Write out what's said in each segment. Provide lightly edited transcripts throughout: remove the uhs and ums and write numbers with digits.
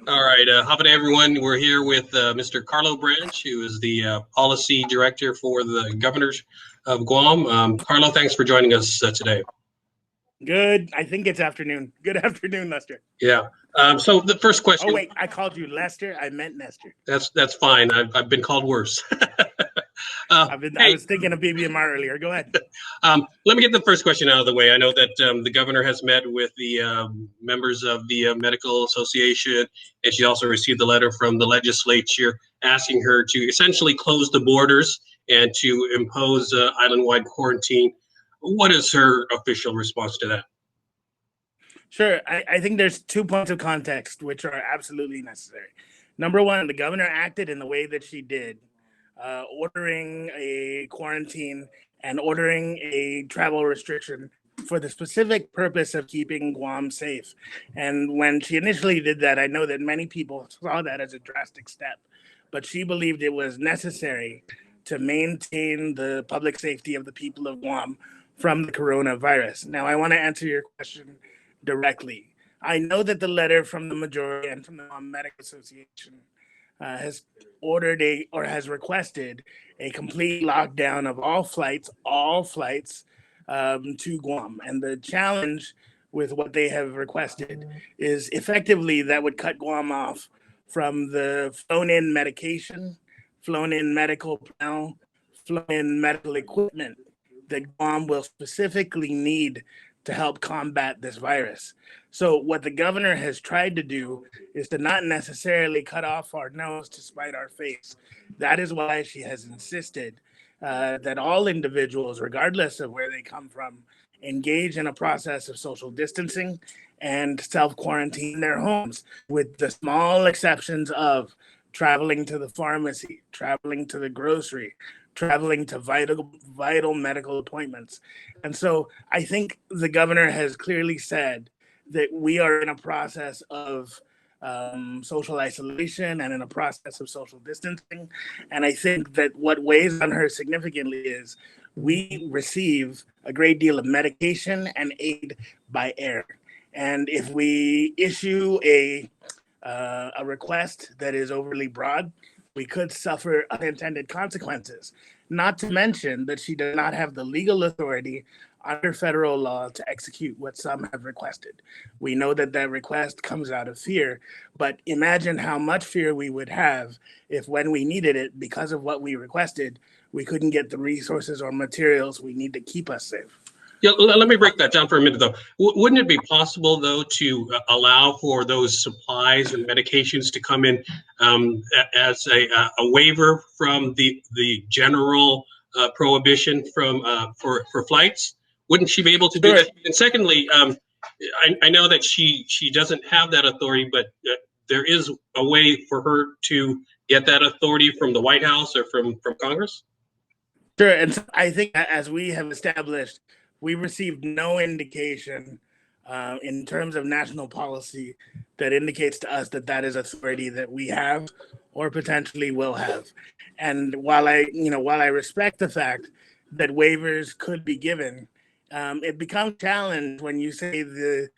All right, how about everyone? We're here with Mr. Carlo Branch, who is the policy director for the governors of Guam. Carlo, thanks for joining us today. Good. I think it's afternoon. Good afternoon, Lester. Yeah. So the first question. Oh wait, I called you Lester. I meant Nestor. That's fine. I've been called worse. I was thinking of BBMR earlier. Go ahead. Let me get the first question out of the way. I know that the governor has met with the members of the Medical Association, and she also received a letter from the legislature asking her to essentially close the borders and to impose island-wide quarantine. What is her official response to that? Sure. I think there's 2 points of context which are absolutely necessary. Number one, the governor acted in the way that she did, ordering a quarantine and ordering a travel restriction for the specific purpose of keeping Guam safe. And when she initially did that, I know that many people saw that as a drastic step, but she believed it was necessary to maintain the public safety of the people of Guam from the coronavirus. Now, I want to answer your question directly. I know that the letter from the majority and from the Guam Medical Association has ordered has requested a complete lockdown of all flights to Guam. And the challenge with what they have requested is effectively that would cut Guam off from the flown-in medication, flown-in medical personnel, flown-in medical equipment that Guam will specifically need to help combat this virus. So what the governor has tried to do is to not necessarily cut off our nose to spite our face. That is why she has insisted that all individuals, regardless of where they come from, engage in a process of social distancing and self-quarantine in their homes, with the small exceptions of traveling to the pharmacy, traveling to the grocery, traveling to vital medical appointments. And so I think the governor has clearly said that we are in a process of social isolation and in a process of social distancing. And I think that what weighs on her significantly is we receive a great deal of medication and aid by air. And if we issue a request that is overly broad, we could suffer unintended consequences. Not to mention that she does not have the legal authority under federal law to execute what some have requested. We know that that request comes out of fear, but imagine how much fear we would have if, when we needed it, because of what we requested, we couldn't get the resources or materials we need to keep us safe. Yeah, let me break that down for a minute, though. Wouldn't it be possible, though, to allow for those supplies and medications to come in as a waiver from the general prohibition for flights? Wouldn't she be able to do that? And secondly, I know that she doesn't have that authority, but there is a way for her to get that authority from the White House or from Congress? Sure, and so I think as we have established, we received no indication in terms of national policy that indicates to us that that is authority that we have or potentially will have. And while I respect the fact that waivers could be given, it becomes challenged when you say the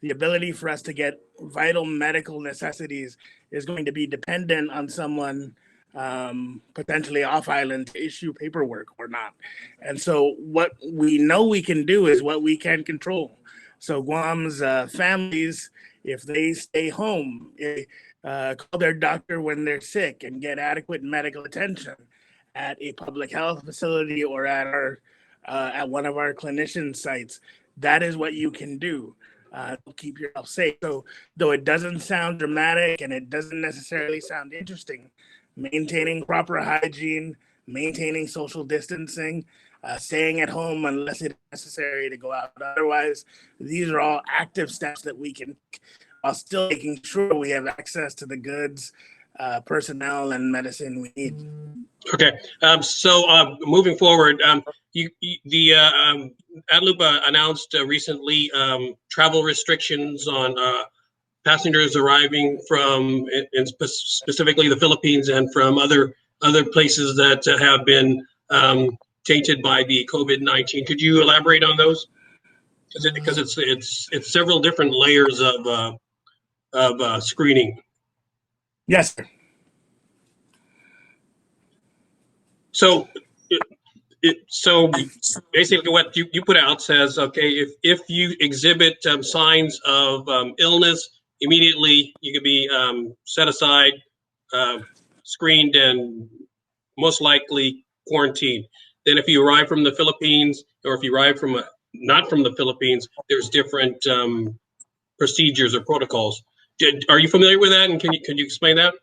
ability for us to get vital medical necessities is going to be dependent on someone potentially off island to issue paperwork or not. And so what we know we can do is what we can control. So Guam's families, if they stay home, call their doctor when they're sick and get adequate medical attention at a public health facility or at one of our clinician sites, that is what you can do. Keep yourself safe. So though it doesn't sound dramatic and it doesn't necessarily sound interesting, maintaining proper hygiene, maintaining social distancing, staying at home unless it's necessary to go out. Otherwise, these are all active steps that we can take while still making sure we have access to the goods, personnel, and medicine we need. Okay, so moving forward, the Adelup announced recently travel restrictions on passengers arriving from, specifically the Philippines and from other places that have been tainted by the COVID-19. Could you elaborate on those? Because it's several different layers of screening. Yes, sir. So, so basically, what you put out says, okay, if you exhibit signs of illness, immediately you could be set aside, uh, screened, and most likely quarantined. Then, if you arrive from the Philippines, or if you arrive from not from the Philippines, there's different procedures or protocols. Are you familiar with that? And can you explain that?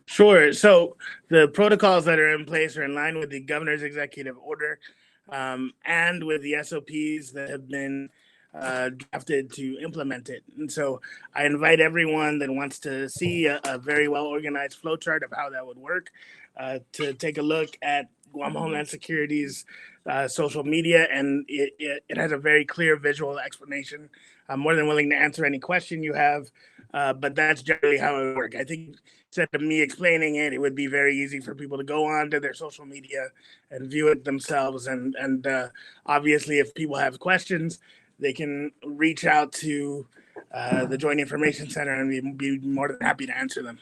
Sure. So the protocols that are in place are in line with the governor's executive order and with the SOPs that have been drafted to implement it. And so I invite everyone that wants to see a very well organized flow chart of how that would work to take a look at Guam Homeland Security's social media, and it has a very clear visual explanation. I'm more than willing to answer any question you have, but that's generally how it would work. I think instead of me explaining it, it would be very easy for people to go on to their social media and view it themselves. And obviously, if people have questions, they can reach out to the Joint Information Center, and we'd be more than happy to answer them.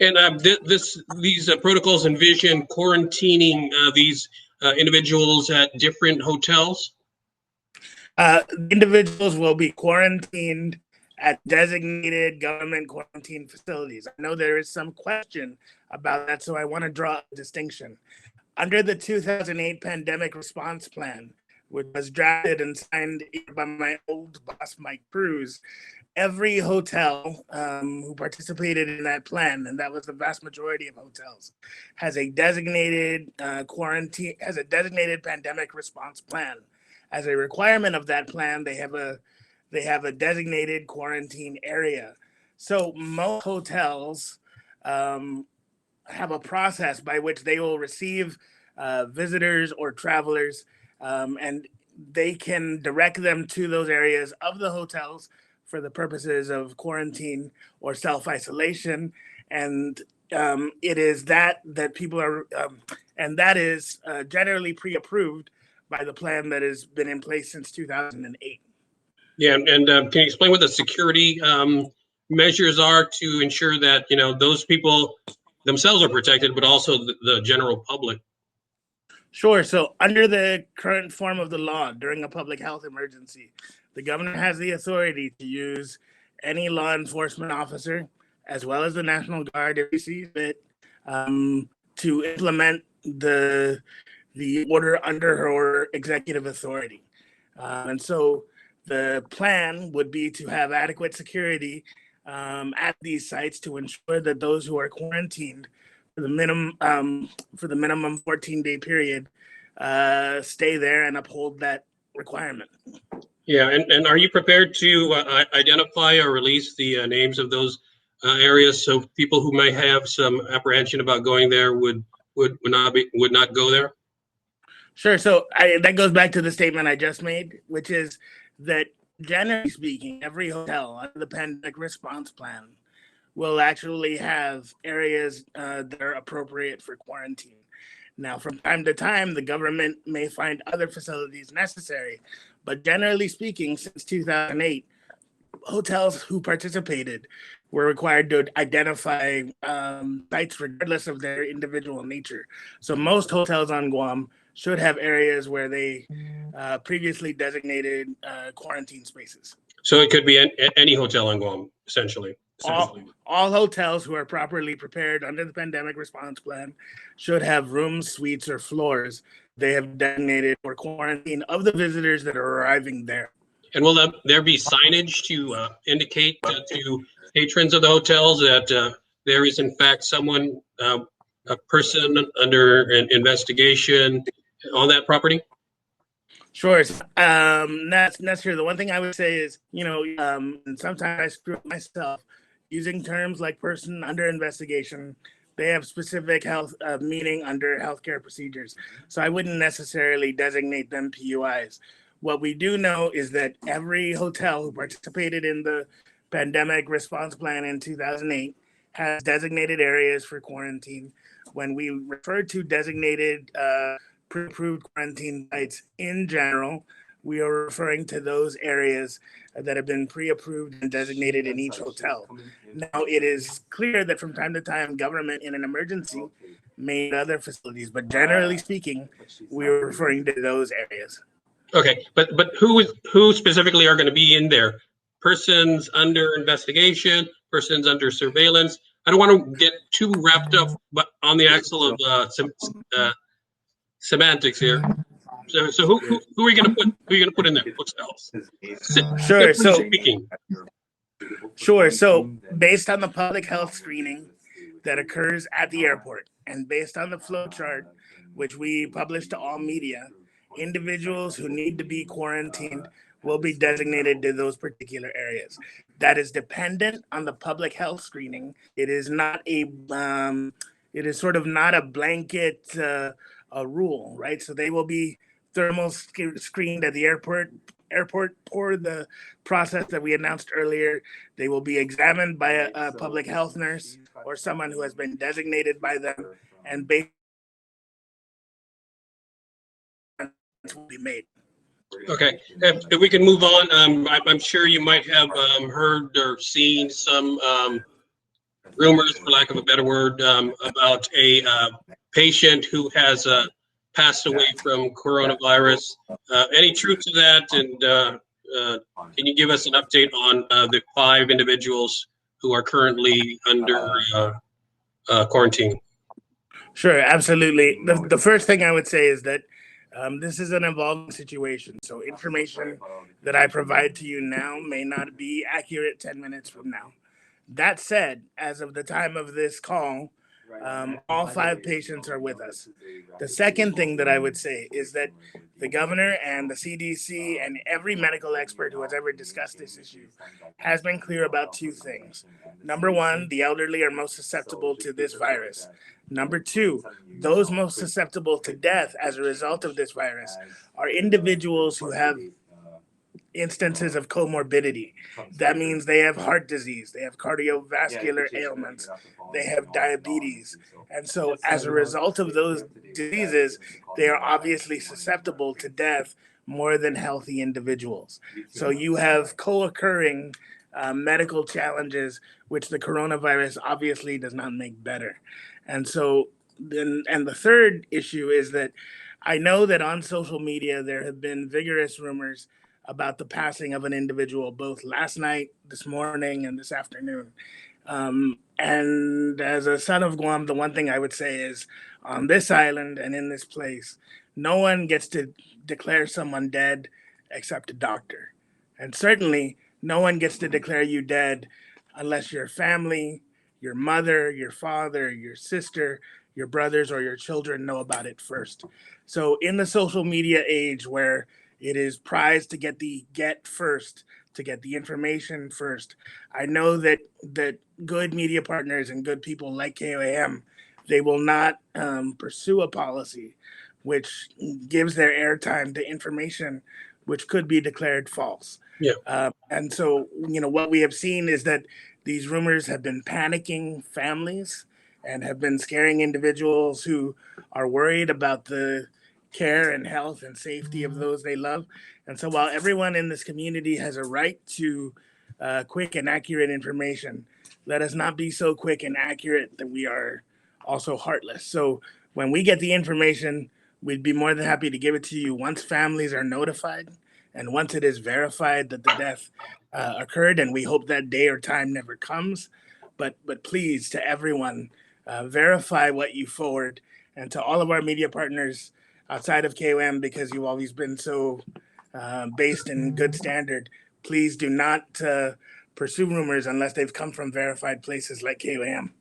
And these protocols envision quarantining these individuals at different hotels. Individuals will be quarantined at designated government quarantine facilities. I know there is some question about that, so I want to draw a distinction. Under the 2008 Pandemic Response Plan, which was drafted and signed by my old boss, Mike Cruz, every hotel who participated in that plan, and that was the vast majority of hotels, has a designated pandemic response plan. As a requirement of that plan, they have a designated quarantine area. So most hotels have a process by which they will receive visitors or travelers, and they can direct them to those areas of the hotels for the purposes of quarantine or self-isolation. And it is that people are, and that is generally pre-approved by the plan that has been in place since 2008. Yeah, and can you explain what the security measures are to ensure that those people themselves are protected, but also the general public? Sure. So, under the current form of the law, during a public health emergency, the governor has the authority to use any law enforcement officer, as well as the National Guard, if he sees fit, to implement the order under her executive authority. And so, the plan would be to have adequate security at these sites to ensure that those who are quarantined for the minimum 14-day period stay there and uphold that requirement. Yeah, and are you prepared to identify or release the names of those areas so people who may have some apprehension about going there would not go there? Sure. So that goes back to the statement I just made, which is that generally speaking, every hotel under the pandemic response plan will actually have areas that are appropriate for quarantine. Now, from time to time, the government may find other facilities necessary, but generally speaking, since 2008, hotels who participated were required to identify sites regardless of their individual nature. So most hotels on Guam should have areas where they previously designated quarantine spaces. So it could be any hotel in Guam, essentially. All hotels who are properly prepared under the pandemic response plan should have rooms, suites, or floors they have designated for quarantine of the visitors that are arriving there. And will there be signage to indicate to patrons of the hotels that there is in fact someone, a person under an investigation on that property? Sure. Nestor, the one thing I would say is, and sometimes I screw up myself using terms like person under investigation. They have specific health meaning under healthcare procedures. So I wouldn't necessarily designate them PUIs. What we do know is that every hotel who participated in the pandemic response plan in 2008 has designated areas for quarantine. When we refer to designated pre-approved quarantine sites in general, we are referring to those areas that have been pre-approved and designated in each hotel. Now, it is clear that from time to time, government in an emergency may need other facilities, but generally speaking, we are referring to those areas. Okay, but who specifically are going to be in there? Persons under investigation, persons under surveillance. I don't want to get too wrapped up, but on the axle of semantics here. So who are you going to put? Who are you going to put in there? Hotels. Sure. Simply So speaking. Sure. So, based on the public health screening that occurs at the airport, and based on the flow chart, which we publish to all media, individuals who need to be quarantined will be designated to those particular areas. That is dependent on the public health screening. It is not it is sort of not a blanket a rule, right? So they will be thermal screened at the airport for the process that we announced earlier. They will be examined by a public health nurse or someone who has been designated by them, and based will be made. Okay, if we can move on, I'm sure you might have heard or seen some rumors, for lack of a better word, about a patient who has passed away from coronavirus. Any truth to that? And can you give us an update on the 5 individuals who are currently under quarantine? Sure, absolutely. The first thing I would say is that this is an evolving situation. So information that I provide to you now may not be accurate 10 minutes from now. That said, as of the time of this call, all 5 patients are with us. The second thing that I would say is that the governor and the CDC and every medical expert who has ever discussed this issue has been clear about 2 things. Number 1, the elderly are most susceptible to this virus. Number 2, those most susceptible to death as a result of this virus are individuals who have instances of comorbidity. That means they have heart disease, they have cardiovascular ailments, they have diabetes. And so, as a result of those diseases, they are obviously susceptible to death more than healthy individuals. So, you have co occurring medical challenges, which the coronavirus obviously does not make better. And so, and the third issue is that I know that on social media there have been vigorous rumors about the passing of an individual both last night, this morning, and this afternoon. And as a son of Guam, the one thing I would say is on this island and in this place, no one gets to declare someone dead except a doctor. And certainly, no one gets to declare you dead unless your family, your mother, your father, your sister, your brothers, or your children know about it first. So, in the social media age where it is prized to get the first, to get the information first, I know that good media partners and good people like KOAM, they will not pursue a policy which gives their airtime to information which could be declared false. Yeah. And so, what we have seen is that these rumors have been panicking families and have been scaring individuals who are worried about the care and health and safety of those they love. And so, while everyone in this community has a right to quick and accurate information, let us not be so quick and accurate that we are also heartless. So, when we get the information, we'd be more than happy to give it to you once families are notified and once it is verified that the death occurred. And we hope that day or time never comes. But please, to everyone, verify what you forward, and to all of our media partners outside of KOM, because you've always been so based in good standard, please do not pursue rumors unless they've come from verified places like KOM.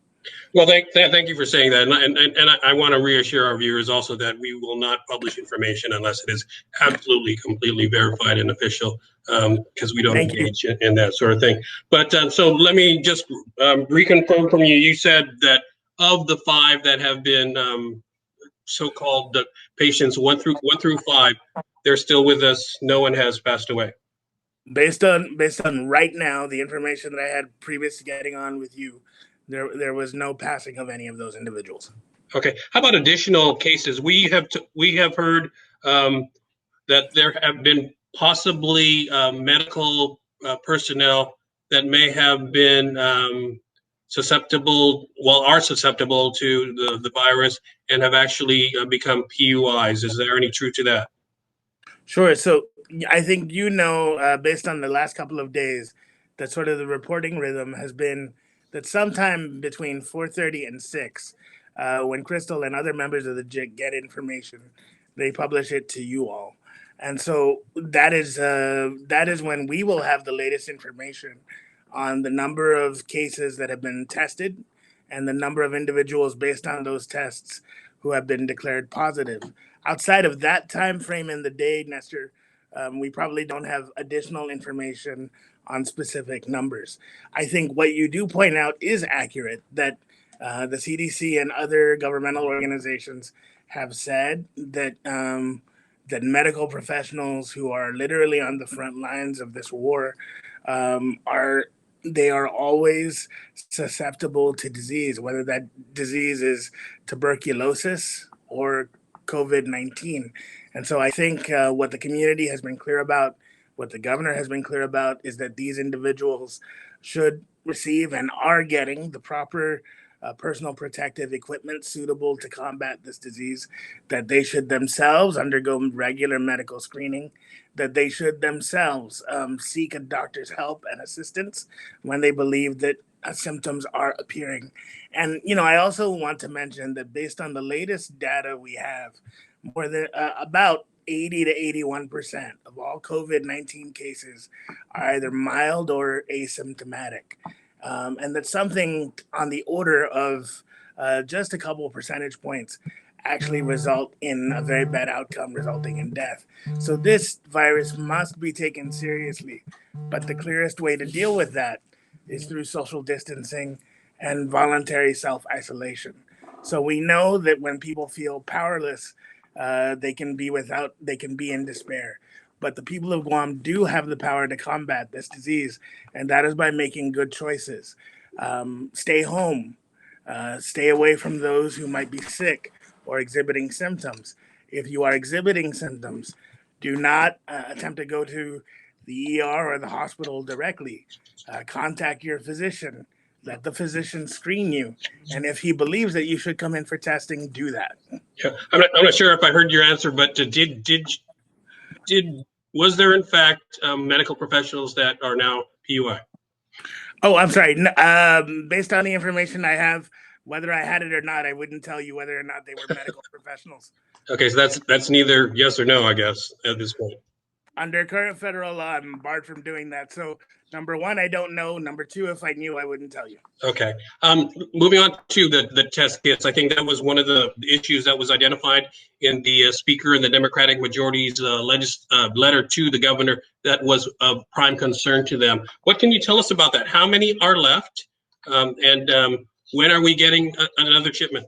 Well, thank you for saying that, and I want to reassure our viewers also that we will not publish information unless it is absolutely, completely verified and official, because we don't engage in that sort of thing. But so let me just reconfirm from you. You said that of the 5 that have been so-called patients, 1 through 5, they're still with us. No one has passed away. Based on right now, the information that I had previous to getting on with you, there was no passing of any of those individuals. Okay. How about additional cases? We have heard that there have been possibly medical personnel that may have been susceptible, well, are susceptible to the virus and have actually become PUIs. Is there any truth to that? Sure. So I think based on the last couple of days, that sort of the reporting rhythm has been that sometime between 4:30 and 6, when Crystal and other members of the JIC get information, they publish it to you all, and so that is when we will have the latest information on the number of cases that have been tested and the number of individuals based on those tests who have been declared positive. Outside of that time frame in the day, Nestor, we probably don't have additional information on specific numbers. I think what you do point out is accurate, that the CDC and other governmental organizations have said that that medical professionals who are literally on the front lines of this war are they are always susceptible to disease, whether that disease is tuberculosis or COVID-19. And so I think what the community has been clear about, what the governor has been clear about, is that these individuals should receive and are getting the proper personal protective equipment suitable to combat this disease, that they should themselves undergo regular medical screening, that they should themselves seek a doctor's help and assistance when they believe that symptoms are appearing. And, I also want to mention that based on the latest data we have, more than about 80 to 81% of all COVID-19 cases are either mild or asymptomatic. And that's something on the order of just a couple of percentage points actually result in a very bad outcome, resulting in death. So this virus must be taken seriously. But the clearest way to deal with that is through social distancing and voluntary self-isolation. So we know that when people feel powerless, they can be in despair. But the people of Guam do have the power to combat this disease, and that is by making good choices. Stay home, stay away from those who might be sick or exhibiting symptoms. If you are exhibiting symptoms, do not attempt to go to the ER or the hospital directly. Contact your physician. Let the physician screen you. And if he believes that you should come in for testing, do that. Yeah, I'm not sure if I heard your answer, but was there in fact medical professionals that are now PUI? Oh, I'm sorry. Based on the information I have, whether I had it or not, I wouldn't tell you whether or not they were medical professionals. Okay, so that's neither yes or no, I guess, at this point. Under current federal law, I'm barred from doing that. So, number one, I don't know. Number two, if I knew, I wouldn't tell you. Okay. Moving on to the test kits, I think that was one of the issues that was identified in the Speaker and the Democratic majority's letter to the governor that was of prime concern to them. What can you tell us about that? How many are left? And when are we getting another shipment?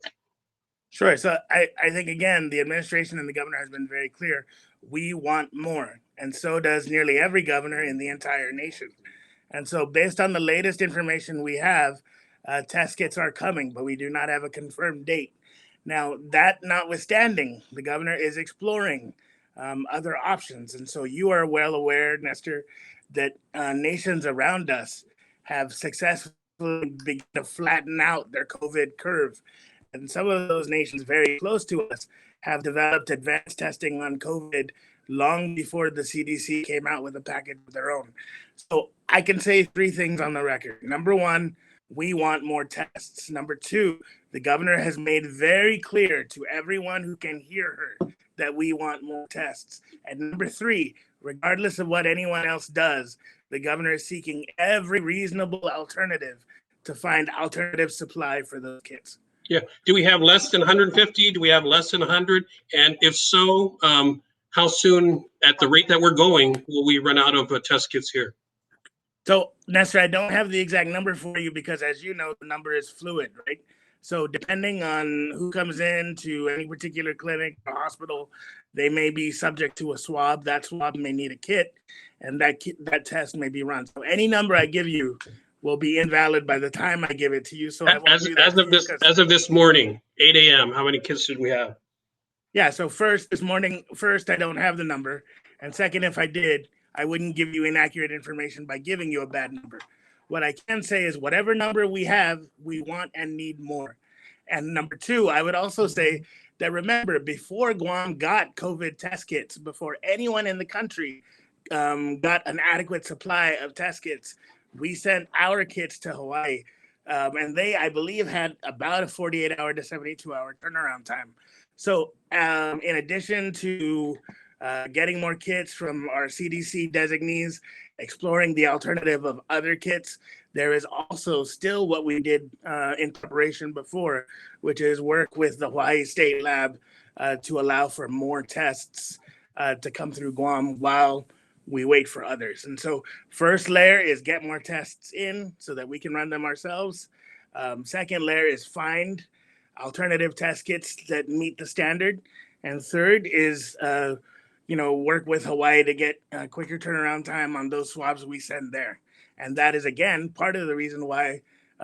Sure. So I think, again, the administration and the governor has been very clear. We want more. And so does nearly every governor in the entire nation. And so based on the latest information we have, test kits are coming, but we do not have a confirmed date. Now, that notwithstanding, the governor is exploring other options. And so you are well aware, Nestor, that nations around us have successfully begun to flatten out their COVID curve. And some of those nations very close to us have developed advanced testing on COVID long before the CDC came out with a package of their own. So I can say three things on the record. Number one, we want more tests. Number two, the governor has made very clear to everyone who can hear her that we want more tests. And number three, regardless of what anyone else does, the governor is seeking every reasonable alternative to find alternative supply for those kits. Yeah. Do we have less than 150? Do we have less than 100? And if so, how soon, at the rate that we're going, will we run out of test kits here? So, Nestor, I don't have the exact number for you because, as you know, the number is fluid, right? So depending on who comes in to any particular clinic or hospital, they may be subject to a swab. That swab may need a kit, and that test may be run. So any number I give you will be invalid by the time I give it to you. So I won't do that as of this morning, 8 a.m., how many kits did we have? Yeah, so this morning, I don't have the number. And second, if I did, I wouldn't give you inaccurate information by giving you a bad number. What I can say is whatever number we have, we want and need more. And number two, I would also say that remember, before Guam got COVID test kits, before anyone in the country got an adequate supply of test kits, we sent our kits to Hawaii. And they, I believe, had about a 48-hour to 72-hour turnaround time. So in addition to getting more kits from our CDC designees, exploring the alternative of other kits, there is also still what we did in preparation before, which is work with the Hawaii State Lab to allow for more tests to come through Guam while we wait for others. And so first layer is get more tests in so that we can run them ourselves. Second layer is find alternative test kits that meet the standard. And third is work with Hawaii to get quicker turnaround time on those swabs we send there. And that is, again, part of the reason why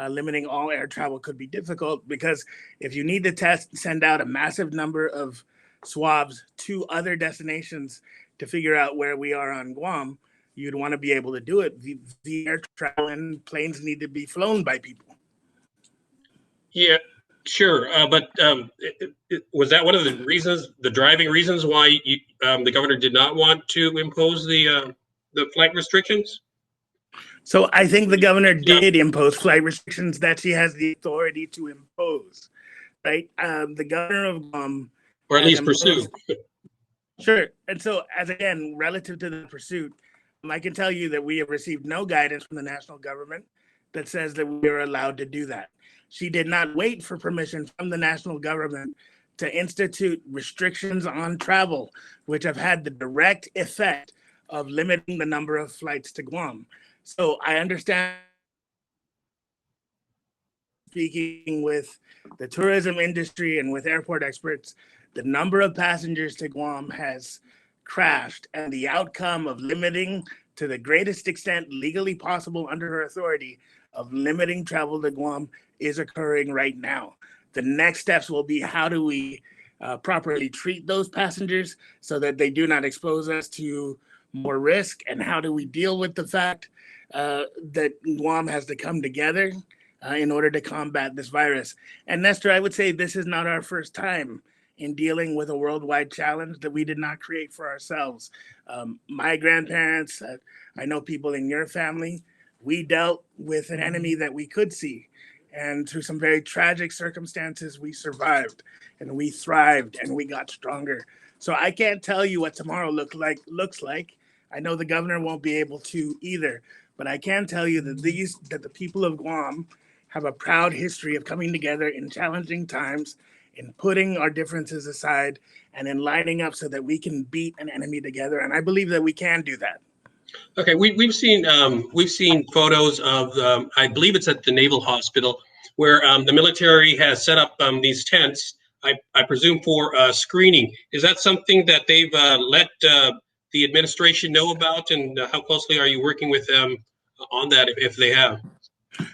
limiting all air travel could be difficult, because if you need to test, send out a massive number of swabs to other destinations to figure out where we are on Guam, you'd want to be able to do it. The air travel and planes need to be flown by people. Yeah, sure. But was that one of the reasons, the driving reasons why the governor did not want to impose the flight restrictions? So I think the governor did impose flight restrictions that she has the authority to impose, right? The governor of Guam, or at least pursue. Sure. And so, as again, relative to the pursuit, I can tell you that we have received no guidance from the national government that says that we are allowed to do that. She did not wait for permission from the national government to institute restrictions on travel, which have had the direct effect of limiting the number of flights to Guam. So I understand, speaking with the tourism industry and with airport experts, the number of passengers to Guam has crashed, and the outcome of limiting to the greatest extent legally possible under her authority of limiting travel to Guam is occurring right now. The next steps will be how do we properly treat those passengers so that they do not expose us to more risk, and how do we deal with the fact that Guam has to come together in order to combat this virus. And Nestor, I would say this is not our first time in dealing with a worldwide challenge that we did not create for ourselves. My grandparents, I know people in your family, we dealt with an enemy that we could see. And through some very tragic circumstances, we survived and we thrived and we got stronger. So I can't tell you what tomorrow looks like. I know the governor won't be able to either, but I can tell you that the people of Guam have a proud history of coming together in challenging times, in putting our differences aside, and in lining up so that we can beat an enemy together. And I believe that we can do that. Okay, we've seen photos of I believe it's at the Naval Hospital where the military has set up these tents. I presume for screening. Is that something that they've let the administration know about, and how closely are you working with them on that if they have?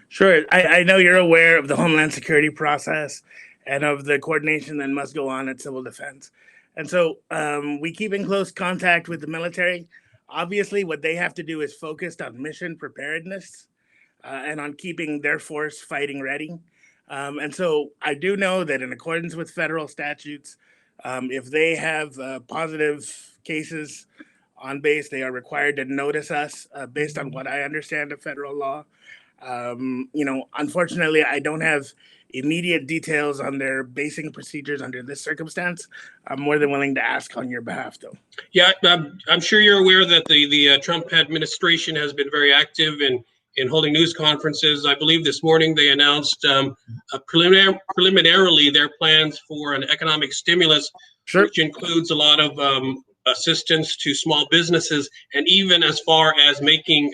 Sure. I know you're aware of the Homeland Security process and of the coordination that must go on at Civil Defense. And so we keep in close contact with the military. Obviously, what they have to do is focused on mission preparedness and on keeping their force fighting ready. And so I do know that in accordance with federal statutes, if they have positive cases on base, they are required to notice us based on what I understand of federal law. Unfortunately, I don't have immediate details on their basing procedures under this circumstance. I'm more than willing to ask on your behalf, though. Yeah, I'm sure you're aware that the Trump administration has been very active in holding news conferences. I believe this morning they announced preliminarily their plans for an economic stimulus, Sure. which includes a lot of assistance to small businesses, and even as far as making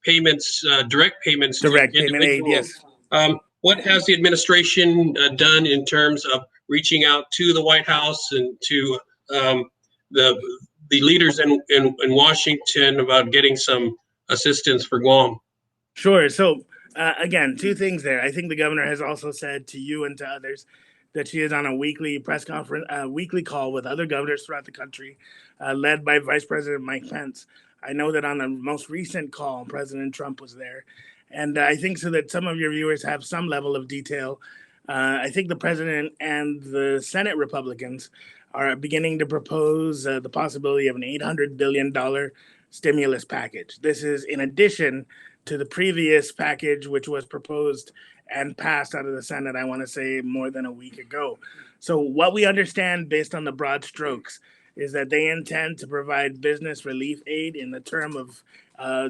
payments, direct payments to individuals. Yes. What has the administration done in terms of reaching out to the White House and to the leaders in Washington about getting some assistance for Guam? Sure. So again, two things there. I think the governor has also said to you and to others that she is on a weekly press conference, weekly call with other governors throughout the country, led by Vice President Mike Pence. I know that on the most recent call, President Trump was there. And I think so that some of your viewers have some level of detail. I think the president and the Senate Republicans are beginning to propose the possibility of an $800 billion stimulus package. This is in addition to the previous package, which was proposed and passed out of the Senate, I want to say more than a week ago. So what we understand based on the broad strokes is that they intend to provide business relief aid in the term of,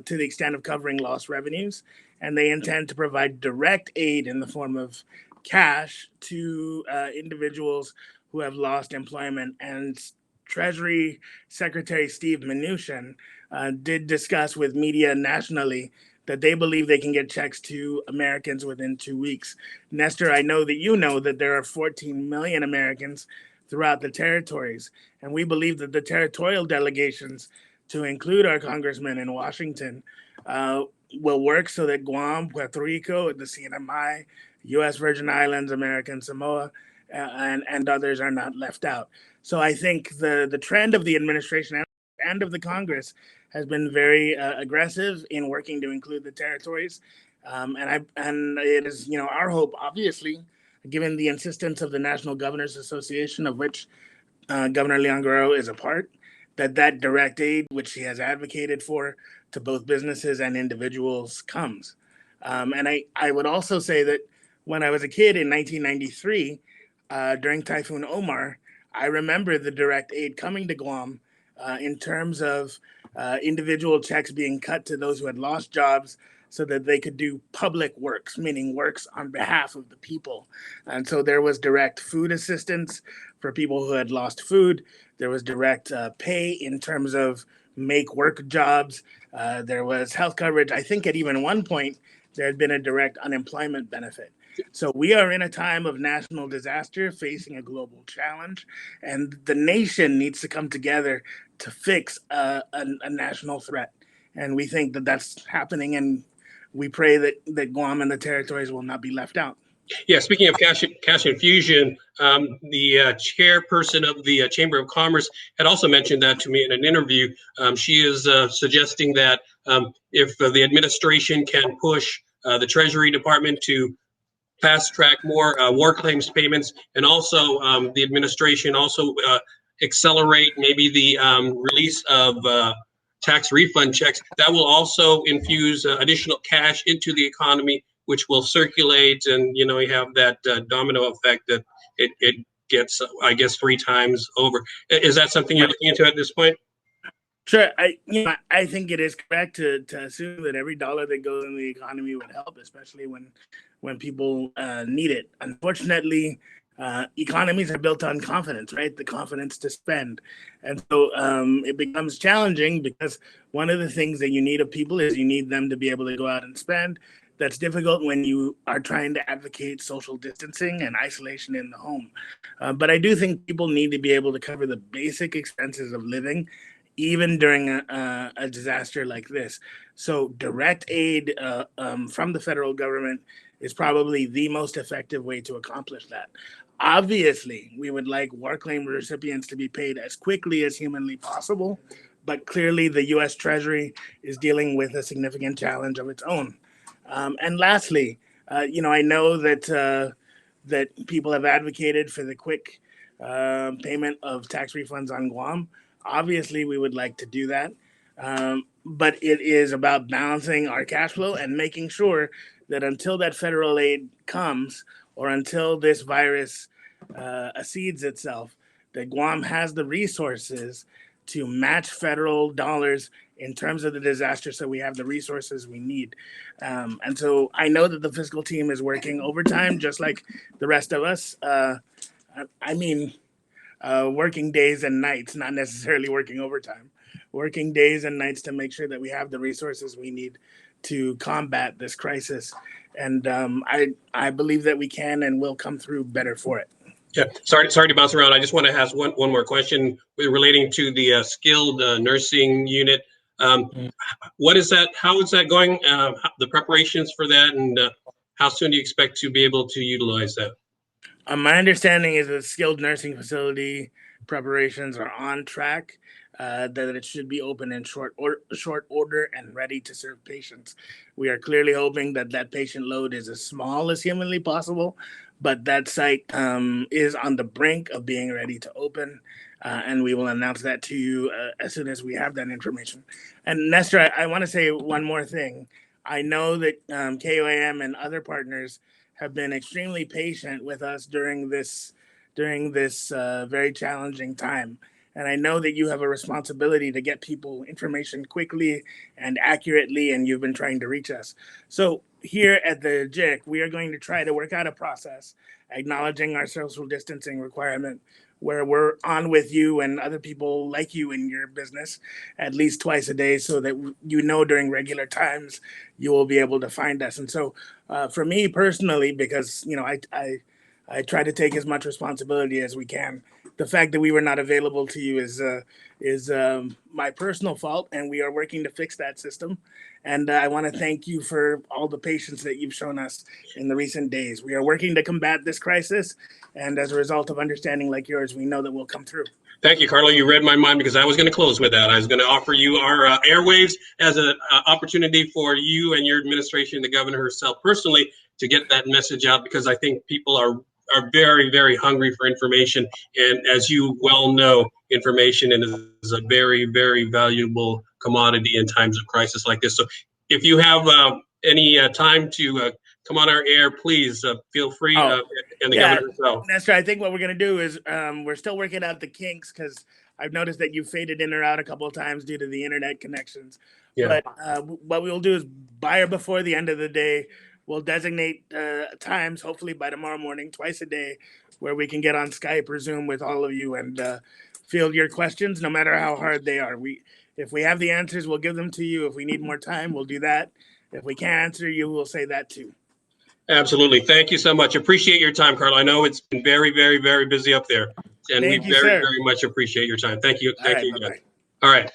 to the extent of covering lost revenues. And they intend to provide direct aid in the form of cash to individuals who have lost employment. And Treasury Secretary Steve Mnuchin did discuss with media nationally that they believe they can get checks to Americans within 2 weeks. Nestor, I know that you know that there are 14 million Americans throughout the territories, and we believe that the territorial delegations, to include our congressmen in Washington, will work so that Guam, Puerto Rico, the CNMI, U.S. Virgin Islands, American Samoa, and others are not left out. So I think the trend of the administration and of the Congress has been very aggressive in working to include the territories, and it is our hope, obviously, given the insistence of the National Governors Association, of which Governor Leon Guerrero is a part, that direct aid, which he has advocated for to both businesses and individuals, comes. And I would also say that when I was a kid in 1993, during Typhoon Omar, I remember the direct aid coming to Guam in terms of individual checks being cut to those who had lost jobs so that they could do public works, meaning works on behalf of the people. And so there was direct food assistance for people who had lost food. There was direct pay in terms of make work jobs. There was health coverage. I think at even one point, there had been a direct unemployment benefit. So we are in a time of national disaster facing a global challenge, and the nation needs to come together to fix a national threat. And we think that that's happening, and we pray that Guam and the territories will not be left out. Yeah, speaking of cash infusion, the chairperson of the Chamber of Commerce had also mentioned that to me in an interview. She is suggesting that if the administration can push the Treasury Department to fast track more war claims payments, and also the administration also accelerate maybe the release of tax refund checks, that will also infuse additional cash into the economy, which will circulate, and you have that domino effect that it gets, I guess, 3 times over. Is that something you're looking into at this point? Sure. I think it is correct to assume that every dollar that goes in the economy would help, especially when people need it. Unfortunately, economies are built on confidence, right? The confidence to spend. And so it becomes challenging because one of the things that you need of people is you need them to be able to go out and spend. That's difficult when you are trying to advocate social distancing and isolation in the home. But I do think people need to be able to cover the basic expenses of living, even during a disaster like this. So direct aid from the federal government is probably the most effective way to accomplish that. Obviously, we would like war claim recipients to be paid as quickly as humanly possible, but clearly the U.S. Treasury is dealing with a significant challenge of its own. And lastly, I know that people have advocated for the quick payment of tax refunds on Guam. Obviously, we would like to do that, but it is about balancing our cash flow and making sure that until that federal aid comes, or until this virus accedes itself, that Guam has the resources to match federal dollars in terms of the disaster, so we have the resources we need. And so I know that the fiscal team is working overtime, just like the rest of us. Working days and nights, not necessarily working overtime, working days and nights to make sure that we have the resources we need to combat this crisis. And I believe that we can and will come through better for it. Yeah, sorry to bounce around. I just want to ask one more question relating to the skilled nursing unit. What is that? How is that going? The preparations for that, and how soon do you expect to be able to utilize that? My understanding is that skilled nursing facility preparations are on track. That it should be open in short order and ready to serve patients. We are clearly hoping that that patient load is as small as humanly possible, but that site is on the brink of being ready to open, and we will announce that to you as soon as we have that information. And Nestor, I want to say one more thing. I know that KOAM and other partners have been extremely patient with us during this very challenging time. And I know that you have a responsibility to get people information quickly and accurately, and you've been trying to reach us. So here at the JIC, we are going to try to work out a process, acknowledging our social distancing requirement, where we're on with you and other people like you in your business at least twice a day, so that you know during regular times you will be able to find us. And so, for me personally, because I try to take as much responsibility as we can. The fact that we were not available to you is my personal fault, and we are working to fix that system. And I want to thank you for all the patience that you've shown us in the recent days. We are working to combat this crisis, and as a result of understanding like yours, we know that we'll come through. Thank you, Carlo. You read my mind because I was going to close with that. I was going to offer you our airwaves as an opportunity for you and your administration, the governor herself personally, to get that message out, because I think people are very, very hungry for information. And as you well know, information is a very, very valuable commodity in times of crisis like this. So if you have any time to come on our air, please feel free, and the Yeah, governor herself. Nestor, I think what we're gonna do is we're still working out the kinks because I've noticed that you faded in or out a couple of times due to the internet connections. Yeah. But what we'll do is by or before the end of the day, we'll designate times, hopefully by tomorrow morning, twice a day, where we can get on Skype or Zoom with all of you and field your questions, no matter how hard they are. If we have the answers, we'll give them to you. If we need more time, we'll do that. If we can't answer you, we'll say that too. Absolutely. Thank you so much. Appreciate your time, Carlo. I know it's been very, very, very busy up there, and we Thank you, very, sir. very much appreciate your time. Thank you. All Thank right, you again. bye-bye. All right.